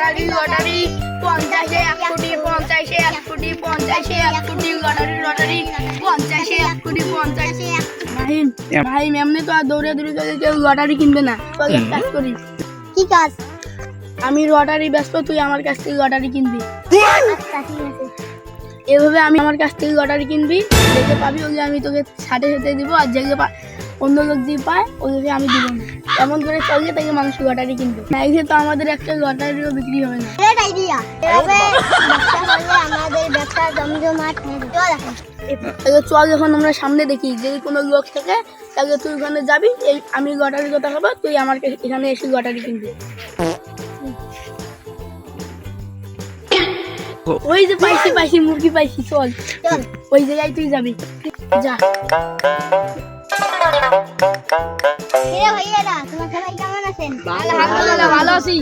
Lottery lottery 50-এ 1 কোটি 50-এ 1 কোটি 50-এ 1 কোটি লটারি লটারি 50-এ 1 কোটি 50-এ ভাই এমনি তো আর দৌড়ে দৌড়ে চলে কেউ লটারি কিনবে না। চল এক কাজ করি। কি কাজ? আমি লটারি ব্যস্ত, তুই আমার কাছ থেকে লটারি কিনবি। আচ্ছা ঠিক আছে। এভাবে আমি আমার কাছ থেকে লটারি কিনবি, যেটা পাবি ওগুলো আমি তোকে সাথে সাথে দিব, আর যেগুলো অন্য লোক দিয়ে পায় ওগুলোকে আমি দিব না। এমন করে চললে তাকে মানুষ লটারি কিনবে না, এই তো আমাদের একটা লটারিও বিক্রি হবে না। Great idea. এভাবে ব্যবসা করলে আমাদের ব্যবসা জমজমাট হবে। চল এখন। তাহলে চল, যখন আমরা সামনে দেখি যদি কোনো লোক থাকে তাহলে তুই ওখানে যাবি, এই আমি লটারির কথা খাবো, তুই আমার এখানে এসে লটারি কিনবি। ওই যে পাইছি মুরগি পাইছি, চল চল। ওই জায়গায় তুই যাবি, যা। কিরে ভাইয়ারা, তোমার সবাই কেমন আছেন? আলহামদুলিল্লাহ ভালো আছি।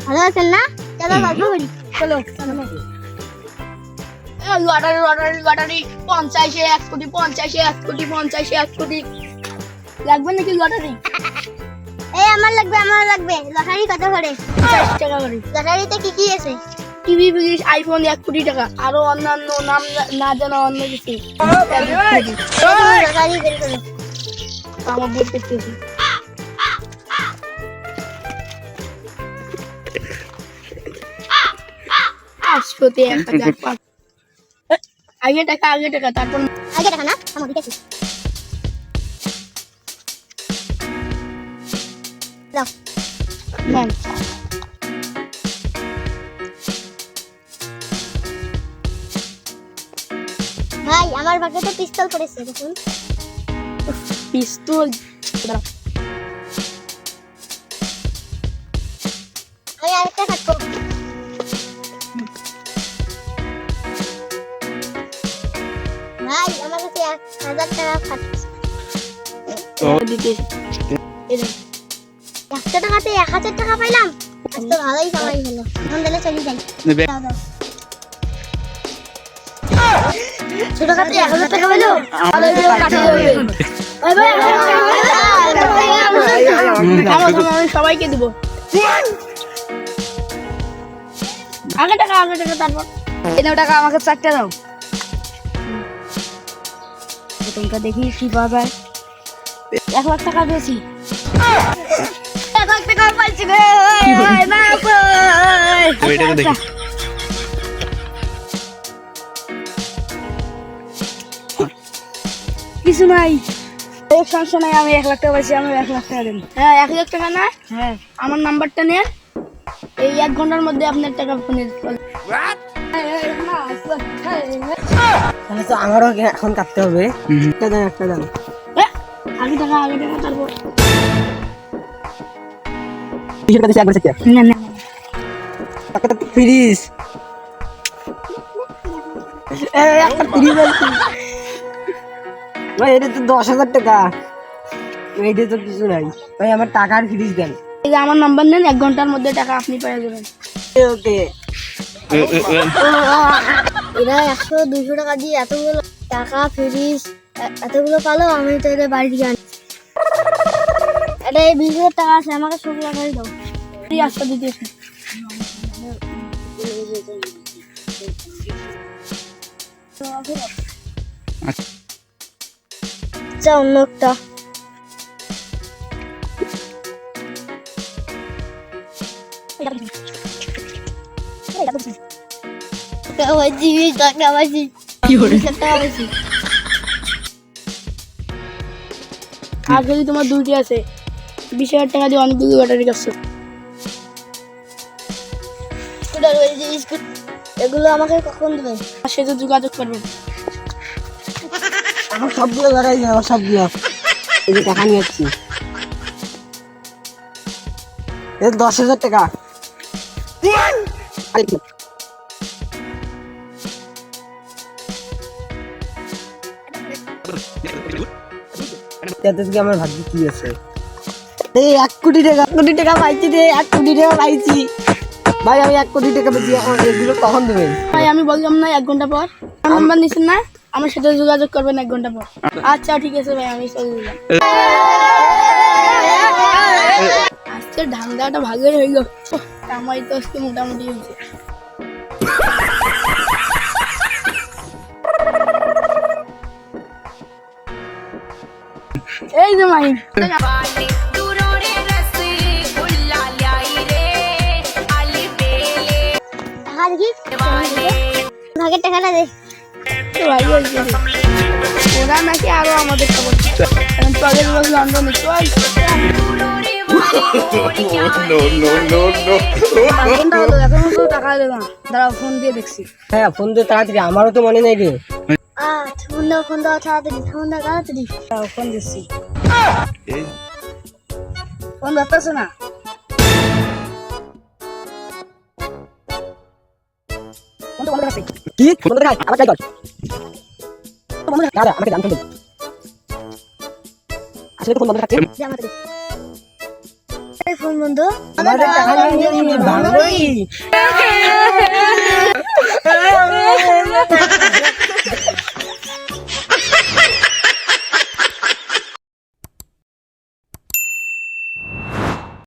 ভালো আছেন না? চলো গল্প করি। চলো লটারি লটারি লটারি 50-এ 1 কোটি 50-এ 1 কোটি 50-এ 1 কোটি। লাগবে নাকি লটারি? এই আমার লাগবে। লটারি কত করে? 50 টাকা করে। লটারিতে কি কি আছে? টিভি ফ্রিজ আইফোন 1 কোটি টাকা, আরো অন্যান্য নাম না জানা অন্য কিছু। লটারি বের করো। আমার বের করতেছি। আজকে 1000 আগে টাকা তারপর আগে টাকা না, আমার দিতেছি। দাও। নেন। ভাই আমার ভাগে তো পিস্তল পড়েছে দেখুন। পিস্তল আমি আরেকটা থাকবো। ভাই আমার কাছে 1000 টাকা খাচ্ছে। দিতে 100 টাকাতে 1000 টাকা পাইলাম। আজ তো ভালোই কামাই হলো। এখন তাহলে চলে যাই। দাও দাও। ছোট টাকাতে 1000 টাকা পেলো। আমি সবাইকে দিব। আগে টাকা তারপর এনাও টাকা আমাকে 4টা দাও। তোমরা দেখি কি পাওয়া যায়। 1 লাখ টাকা পেয়েছি। 1 লাখ টাকা পাইছি রে। না ওইটা তো দেখি। কিছু নাই, সমস্যা নাই। আমি 1 লাখ টাকা পাইছি, আমি 1 লাখ টাকা দেন। হ্যাঁ 1 লাখ টাকা না, হ্যাঁ আমার নাম্বারটা নেন। এই 1 ঘন্টার মধ্যে আপনার টাকা ফোনে তাহলে তো আমারও এখন কাটতে হবে। একটা দাম আগে টাকা তারপর না টাকা তো ফ্রিজ ভাই, এটা তো 10,000 টাকা। এইটা তো কিছু নাই ভাই, আমার টাকার ফ্রিজ দেন। এই যে আমার নাম্বার নেন, 1 ঘন্টার মধ্যে টাকা আপনি পেয়ে যাবেন। ওকে। এরা 100-200 টাকা দিয়ে এতগুলো টাকা ফ্রিজ এতগুলো পালো, আমি তো এদের বাড়ি থেকে আনি। এটা এই 20,000 টাকা আছে, আমাকে 16 টাকা দাও। এই আজকে দিতেছি। আচ্ছা অন্য একটা টাকা পাইছি। আর যদি তোমার 2টি আছে, 20,000 টাকা দিয়ে অনেকগুলো লটারি কাটছো। এগুলো আমাকে কখন দেবে? আর সে তো যোগাযোগ করবেন। আমার সবগুলো লাগাই যায়, আমার সবগুলো। এই যে টাকা নিয়ে যাচ্ছি, এটা 10,000 টাকা। আমার ভাগ্য কি আছে? এই 1 কোটি টাকা পাইছি রে। 1 কোটি টাকা পাইছি ভাই। আমি 1 কোটি টাকা পেয়েছি। এগুলো কখন দেবেন ভাই আমি বললাম না 1 ঘন্টা পর। আমার নাম্বার নিছেন না, আমার সাথে যোগাযোগ করবেন 1 ঘন্টা পর। আচ্ছা ঠিক আছে ভাই, আমি চলে দিলাম। আজকে আজকে ধান্দাটা ভাগের হয়ে গেল, কামাই তো আজকে মোটামুটি হয়েছে। এই যে মাহিম, টাকা দেখি ভাগের টাকাটা দে। ভাই হয়েছে ওরা নাকি আরো আমাদের খবর দিচ্ছে। এখন তোদের লোক লন্ডনে চল। No, no, no, no. এখন তো টাকা দেবো না, দাঁড়াও ফোন দিয়ে দেখছি। হ্যাঁ ফোন দে তাড়াতাড়ি, আমারও তো মনে নেই রে। ফোন দাও তাড়াতাড়ি, ফোন দাও তাড়াতাড়ি। দাঁড়াও, ফোন দিচ্ছি। ফোন ধরতেছে না। ফোন তো বন্ধ আছে। কি ফোন দে, আবার ট্রাই কর। দাদা আমাকে জানতে দিন, আসলে তো ফোন বন্ধ থাকছে। দে আমাকে দে। এই ফোন বন্ধ। আমাদের টাকা নিয়ে ভাঙবই।